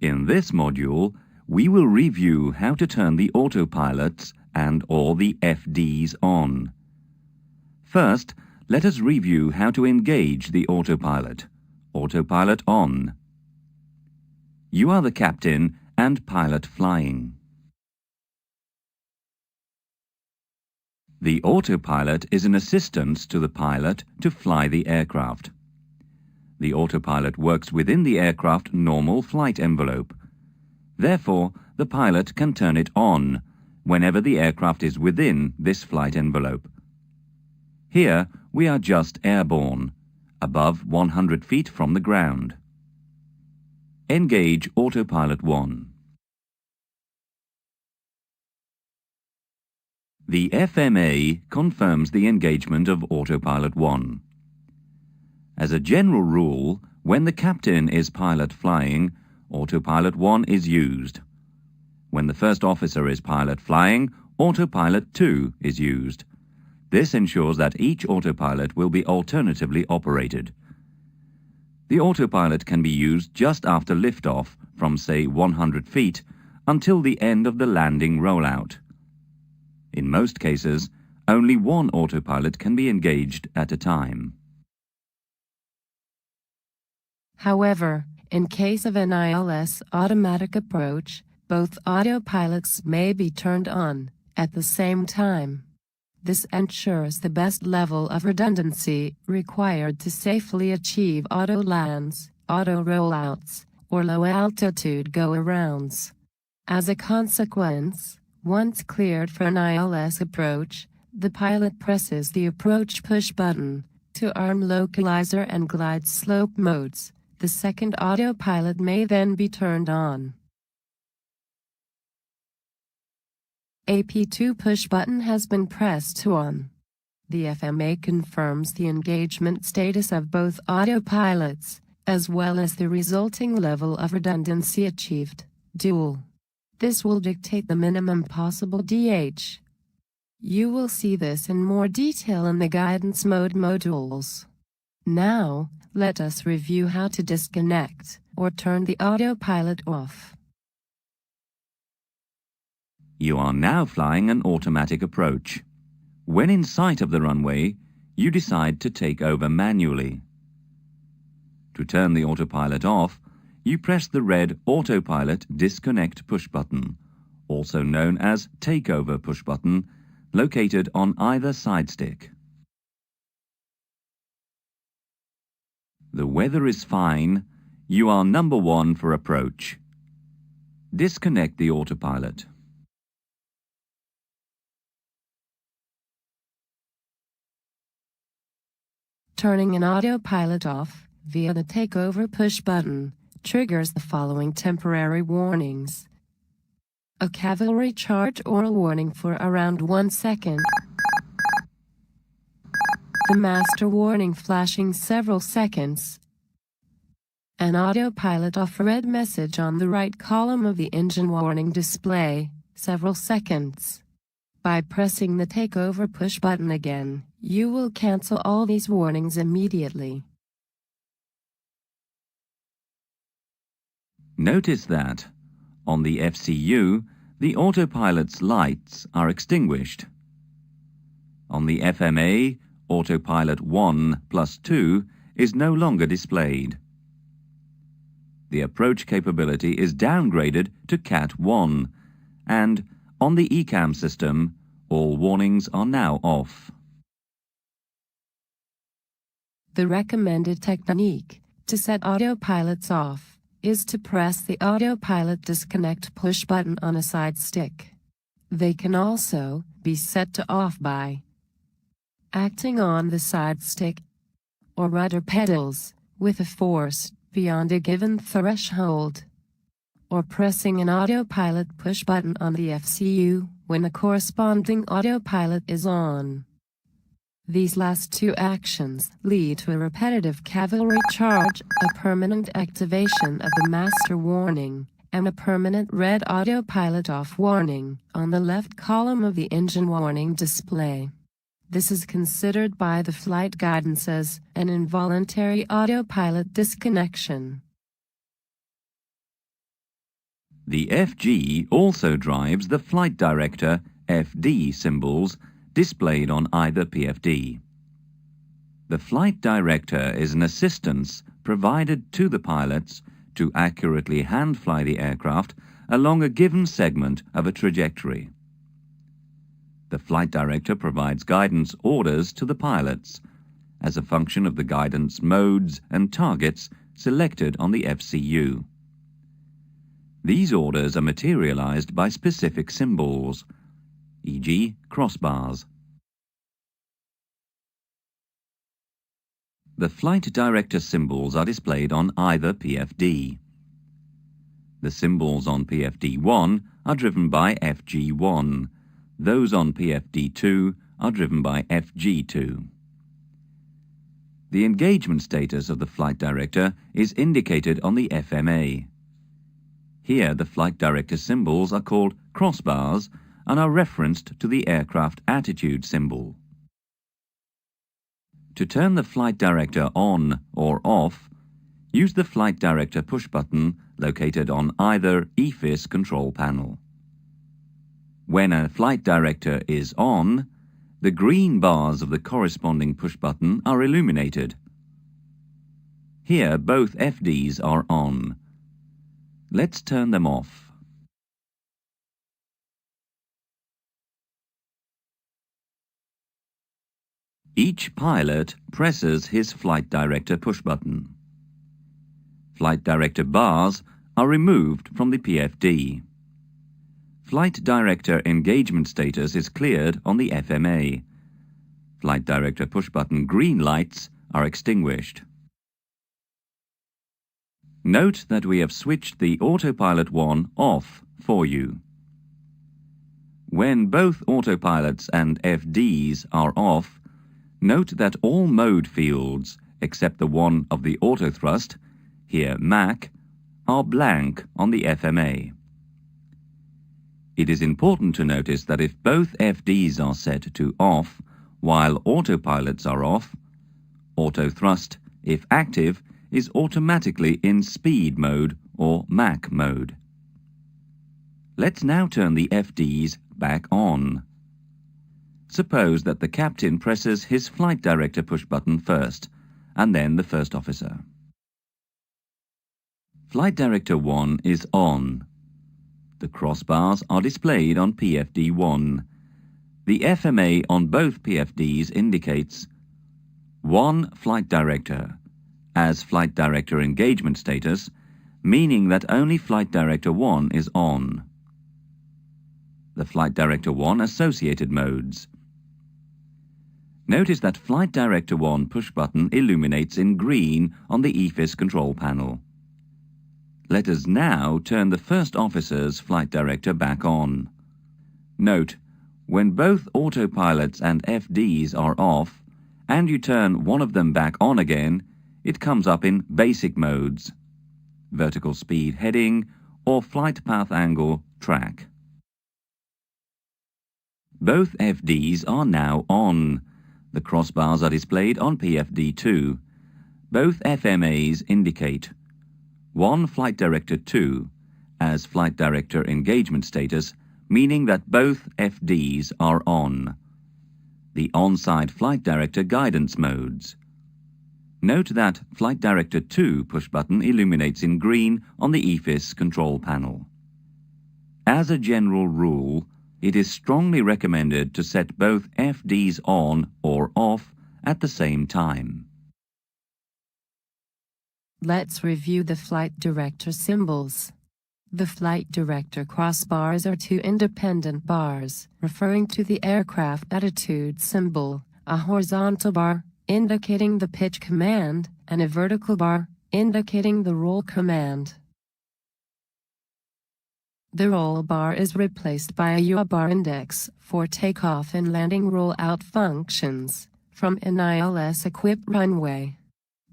In this module, we will review how to turn the autopilots and all the FDs on. First, let us review how to engage the autopilot. Autopilot on. You are the captain and pilot flying. The autopilot is an assistance to the pilot to fly the aircraft. The autopilot works within the aircraft normal flight envelope. Therefore, the pilot can turn it on whenever the aircraft is within this flight envelope. Here, we are just airborne, above 100 feet from the ground. Engage Autopilot 1. The FMA confirms the engagement of Autopilot 1. As a general rule, when the captain is pilot flying, Autopilot 1 is used. When the first officer is pilot flying, Autopilot 2 is used. This ensures that each autopilot will be alternatively operated. The autopilot can be used just after liftoff from, say, 100 feet until the end of the landing rollout. In most cases, only one autopilot can be engaged at a time. However, in case of an ILS automatic approach, both autopilots may be turned on at the same time. This ensures the best level of redundancy required to safely achieve auto lands, auto rollouts, or low-altitude go-arounds. As a consequence, once cleared for an ILS approach, the pilot presses the approach push button to arm localizer and glide slope modes. The second autopilot may then be turned on. A P2 push button has been pressed to on. The FMA confirms the engagement status of both autopilots, as well as the resulting level of redundancy achieved, dual. This will dictate the minimum possible DH. You will see this in more detail in the guidance mode modules. Now, let us review how to disconnect or turn the autopilot off. You are now flying an automatic approach. When in sight of the runway, you decide to take over manually. To turn the autopilot off, you press the red Autopilot Disconnect push button, also known as Takeover push button, located on either side stick. The weather is fine. You are number 1 for approach. Disconnect the autopilot. Turning an autopilot off via the takeover push button triggers the following temporary warnings. A cavalry charge or warning for around 1 second. The master warning flashing several seconds. An autopilot off red message on the right column of the engine warning display, several seconds. By pressing the takeover push button again, you will cancel all these warnings immediately. Notice that, on the FCU, the autopilot's lights are extinguished. On the FMA, Autopilot 1 plus 2 is no longer displayed. The approach capability is downgraded to Cat 1, and on the ECAM system, all warnings are now off. The recommended technique to set autopilots off is to press the autopilot disconnect push button on a side stick. They can also be set to off by acting on the side stick or rudder pedals with a force beyond a given threshold, or pressing an autopilot push button on the FCU when a corresponding autopilot is on. These last two actions lead to a repetitive cavalry charge, a permanent activation of the master warning, and a permanent red autopilot off warning on the left column of the engine warning display. This is considered by the flight guidance as an involuntary autopilot disconnection. The FG also drives the Flight Director FD symbols displayed on either PFD. The Flight Director is an assistance provided to the pilots to accurately hand-fly the aircraft along a given segment of a trajectory. The Flight Director provides guidance orders to the pilots as a function of the guidance modes and targets selected on the FCU. These orders are materialized by specific symbols, e.g. crossbars. The Flight Director symbols are displayed on either PFD. The symbols on PFD1 are driven by FG1. Those on PFD2 are driven by FG2. The engagement status of the Flight Director is indicated on the FMA. Here the Flight Director symbols are called crossbars and are referenced to the aircraft attitude symbol. To turn the Flight Director on or off, use the Flight Director push button located on either EFIS control panel. When a Flight Director is on, the green bars of the corresponding push button are illuminated. Here both FDs are on. Let's turn them off. Each pilot presses his Flight Director push button. Flight Director bars are removed from the PFD. Flight Director engagement status is cleared on the FMA. Flight Director push button green lights are extinguished. Note that we have switched the Autopilot 1 off for you. When both autopilots and FDs are off, note that all mode fields, except the one of the autothrust, here Mach, are blank on the FMA. It is important to notice that if both FDs are set to off, while autopilots are off, autothrust, if active, is automatically in speed mode or Mach mode. Let's now turn the FDs back on. Suppose that the captain presses his Flight Director push button first, and then the first officer. Flight Director 1 is on. The crossbars are displayed on PFD1. The FMA on both PFDs indicates 1 Flight Director as Flight Director engagement status, meaning that only Flight Director 1 is on. The Flight Director 1 associated modes. Notice that Flight Director 1 push button illuminates in green on the EFIS control panel. Let us now turn the first officer's Flight Director back on. Note, when both autopilots and FDs are off, and you turn one of them back on again, it comes up in basic modes, vertical speed heading, or flight path angle track. Both FDs are now on. The crossbars are displayed on PFD2. Both FMAs indicate 1 Flight Director 2 as Flight Director engagement status, meaning that both FDs are on. The on-side Flight Director guidance modes. Note that Flight Director 2 push button illuminates in green on the EFIS control panel. As a general rule, it is strongly recommended to set both FDs on or off at the same time. Let's review the Flight Director symbols. The Flight Director crossbars are 2 independent bars, referring to the aircraft attitude symbol, a horizontal bar, indicating the pitch command, and a vertical bar, indicating the roll command. The roll bar is replaced by a yaw bar index for takeoff and landing roll-out functions from an ILS-equipped runway.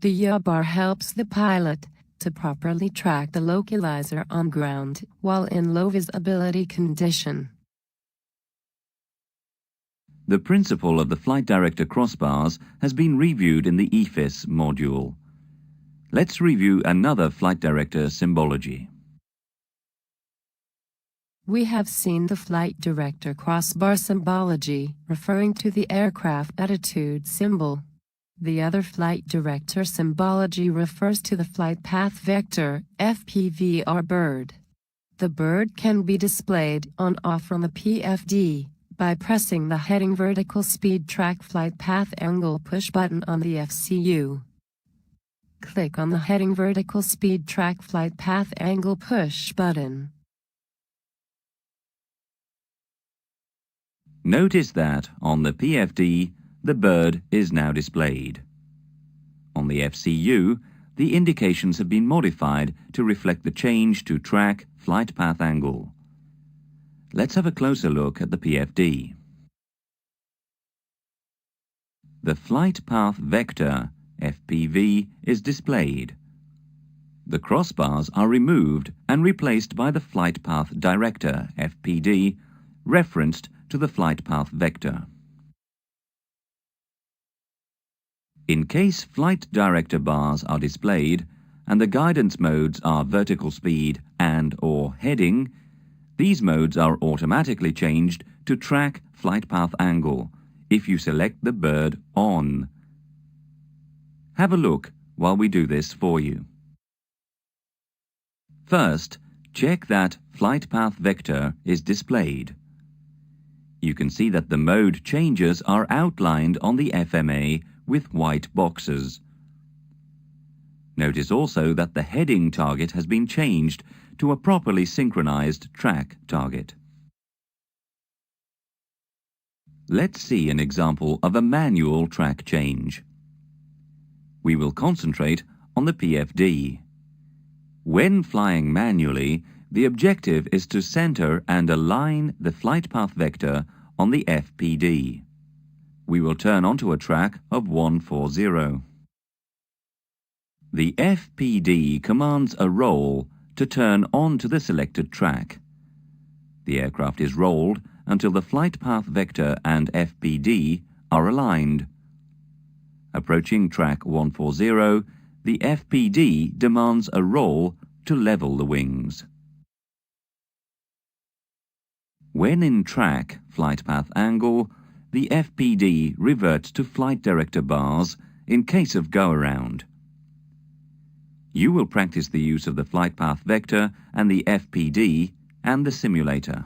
The yaw bar helps the pilot to properly track the localizer on ground while in low visibility condition. The principle of the Flight Director crossbars has been reviewed in the EFIS module. Let's review another Flight Director symbology. We have seen the flight director crossbar symbology, referring to the aircraft attitude symbol. The other flight director symbology refers to the flight path vector, FPV or bird. The bird can be displayed on/off on the PFD by pressing the heading vertical speed track flight path angle push button on the FCU. Click on the heading vertical speed track flight path angle push button. Notice that on the PFD, the bird is now displayed. On the FCU, the indications have been modified to reflect the change to track flight path angle. Let's have a closer look at the PFD. The flight path vector, FPV, is displayed. The crossbars are removed and replaced by the flight path director, FPD, referenced to the flight path vector. In case flight director bars are displayed and the guidance modes are vertical speed and/or heading, these modes are automatically changed to track flight path angle if you select the bird on. Have a look while we do this for you. First, check that flight path vector is displayed. You can see that the mode changes are outlined on the FMA with white boxes. Notice also that the heading target has been changed to a properly synchronized track target. Let's see an example of a manual track change. We will concentrate on the PFD. When flying manually, the objective is to center and align the flight path vector on the FPD. We will turn onto a track of 140. The FPD commands a roll to turn onto the selected track. The aircraft is rolled until the flight path vector and FPD are aligned. Approaching track 140, the FPD demands a roll to level the wings. When in track flight path angle, the FPD reverts to flight director bars in case of go-around. You will practice the use of the flight path vector and the FPD and the simulator.